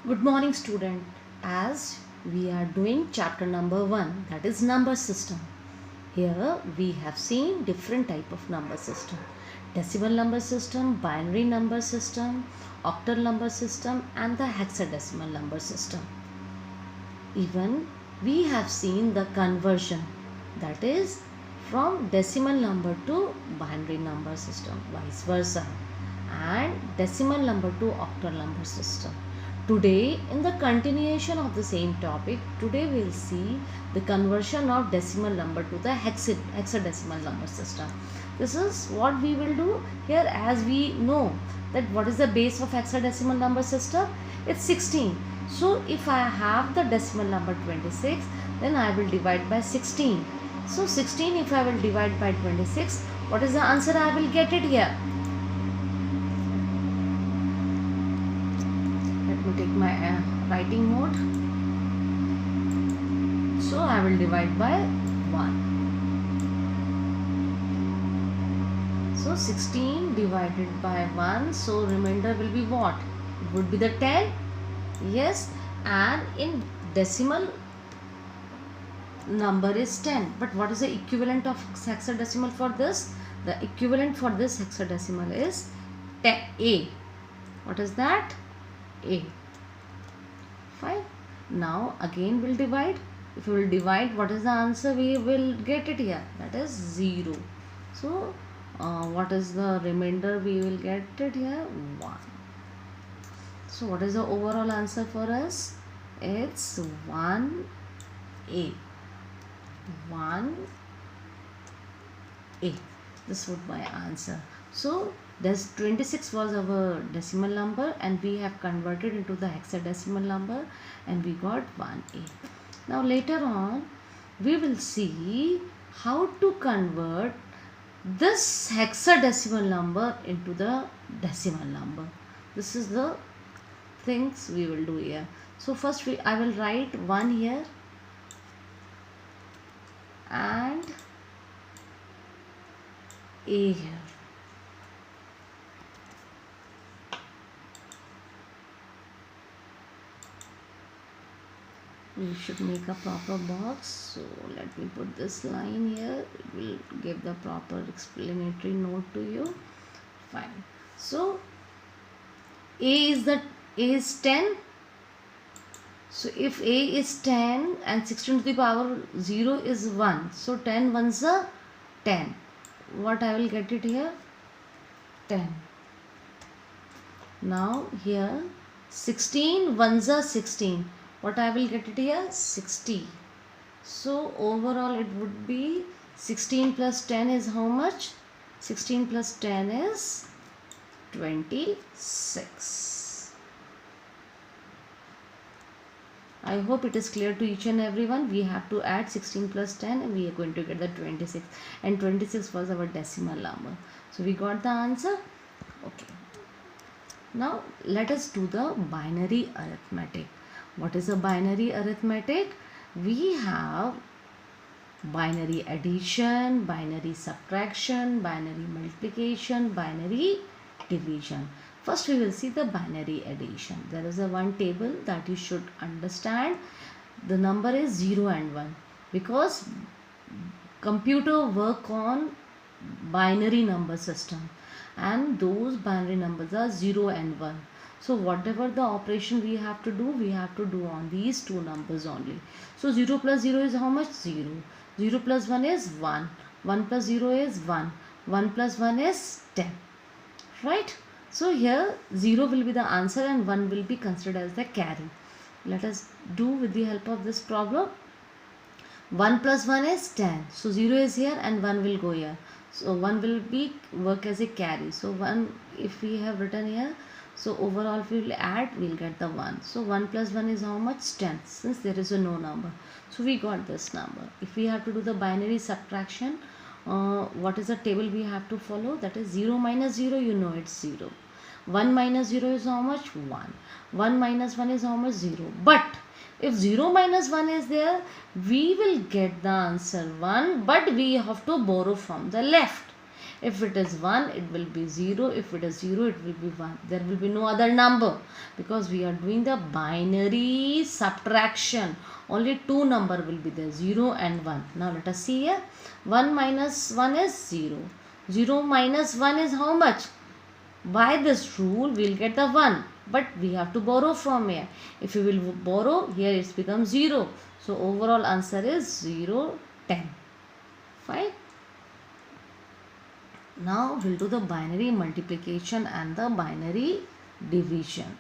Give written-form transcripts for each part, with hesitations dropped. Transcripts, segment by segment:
Good morning, student. As we are doing chapter number 1, that is number system. Here we have seen different type of number system. Decimal number system, binary number system, octal number system and the hexadecimal number system. Even we have seen the conversion, that is from decimal number to binary number system, vice versa, and decimal number to octal number system. Today, in the continuation of the same topic, today we will see the conversion of decimal number to the hexadecimal number system. This is what we will do here. As we know that what is the base of hexadecimal number system? It's 16. So if I have the decimal number 26, then I will divide by 16. So 16, if I will divide by 26, what is the answer I will get it here? Let me take my writing mode. So I will divide by 1. So 16 divided by 1. So remainder will be what? It would be the 10. Yes. And in decimal number is 10. But what is the equivalent of hexadecimal for this? The equivalent for this hexadecimal is A. What is that? A. Fine. Now again we'll divide. If we will divide, what is the answer? We will get it here. That is 0. So what is the remainder? We will get it here 1. So what is the overall answer for us? It's 1A. 1A. This would be my answer. So this 26 was our decimal number and we have converted into the hexadecimal number and we got 1A. Now later on we will see how to convert this hexadecimal number into the decimal number. This is the things we will do here. So first I will write 1 here and A here. We should make a proper box. So let me put this line here. It will give the proper explanatory note to you. Fine. So A is 10. So if A is 10 and 16 to the power 0 is 1. So 10 ones are 10. What I will get it here? 10. Now here 16 ones are 16. What I will get it here? 60. So overall it would be 16 plus 10 is how much? 16 plus 10 is 26. I hope it is clear to each and everyone. We have to add 16 plus 10 and we are going to get the 26. And 26 was our decimal number. So we got the answer. Okay. Now let us do the binary arithmetic. What is a binary arithmetic? We have binary addition, binary subtraction, binary multiplication, binary division. First we will see the binary addition. There is a one table that you should understand. The number is 0 and 1 because computer work on binary number system and those binary numbers are 0 and 1. So whatever the operation we have to do on these two numbers only. So 0 plus 0 is how much? 0. 0 plus 1 is 1. 1 plus 0 is 1. 1 plus 1 is 10. Right? So here 0 will be the answer and 1 will be considered as the carry. Let us do with the help of this problem. 1 plus 1 is 10. So 0 is here and 1 will go here. So 1 will be work as a carry. So 1 if we have written here. So overall if we will add, we will get the 1. So 1 plus 1 is how much? 10, since there is a no number. So we got this number. If we have to do the binary subtraction, what is the table we have to follow? That is 0 minus 0, you know it's 0. 1 minus 0 is how much? 1. 1 minus 1 is how much? 0. But if 0 minus 1 is there, we will get the answer 1, but we have to borrow from the left. If it is 1, it will be 0. If it is 0, it will be 1. There will be no other number, because we are doing the binary subtraction. Only two number will be there, 0 and 1. Now let us see here. 1 minus 1 is 0. 0 minus 1 is how much? By this rule we will get the 1, but we have to borrow from here. If we will borrow here, it becomes 0. So overall answer is 0, 10. Fine. Now we'll do the binary multiplication and the binary division.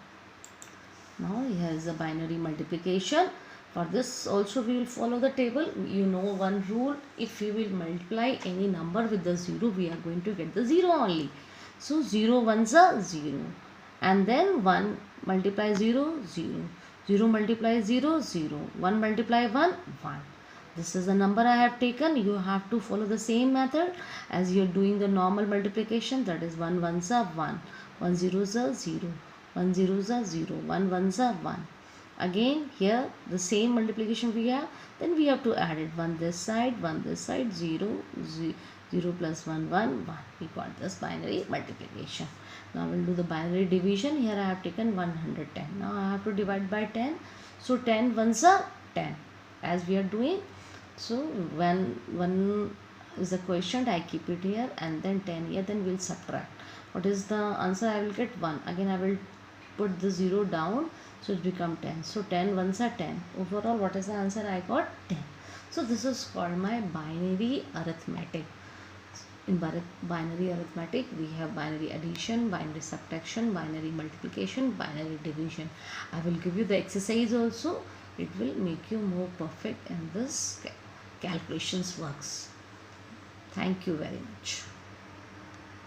Now here is the binary multiplication. For this also we will follow the table. You know one rule: if we will multiply any number with the 0, we are going to get the 0 only. So 0 ones are 0, and then 1 multiply 0, 0, 0 multiply 0, 0, 1 multiply 1, 1. This is the number I have taken. You have to follow the same method as you are doing the normal multiplication. That is 1 ones are 1, 1 zeros are 0, 1 zeros are 0, 1 ones are 1. Again here the same multiplication we have. Then we have to add it, 1 this side, 1 this side, 0, 0 plus 1, 1, 1. We got this binary multiplication. Now we'll do the binary division. Here I have taken 110. Now I have to divide by 10. So 10 ones are 10 as we are doing. So when 1 is a quotient, I keep it here, and then 10 here, then we'll subtract. What is the answer? I will get 1. Again I will put the 0 down, so it become 10. So 10 ones are 10. Overall, what is the answer? I got 10. So this is called my binary arithmetic. In binary arithmetic, we have binary addition, binary subtraction, binary multiplication, binary division. I will give you the exercise also. It will make you more perfect in this calculations works. Thank you very much.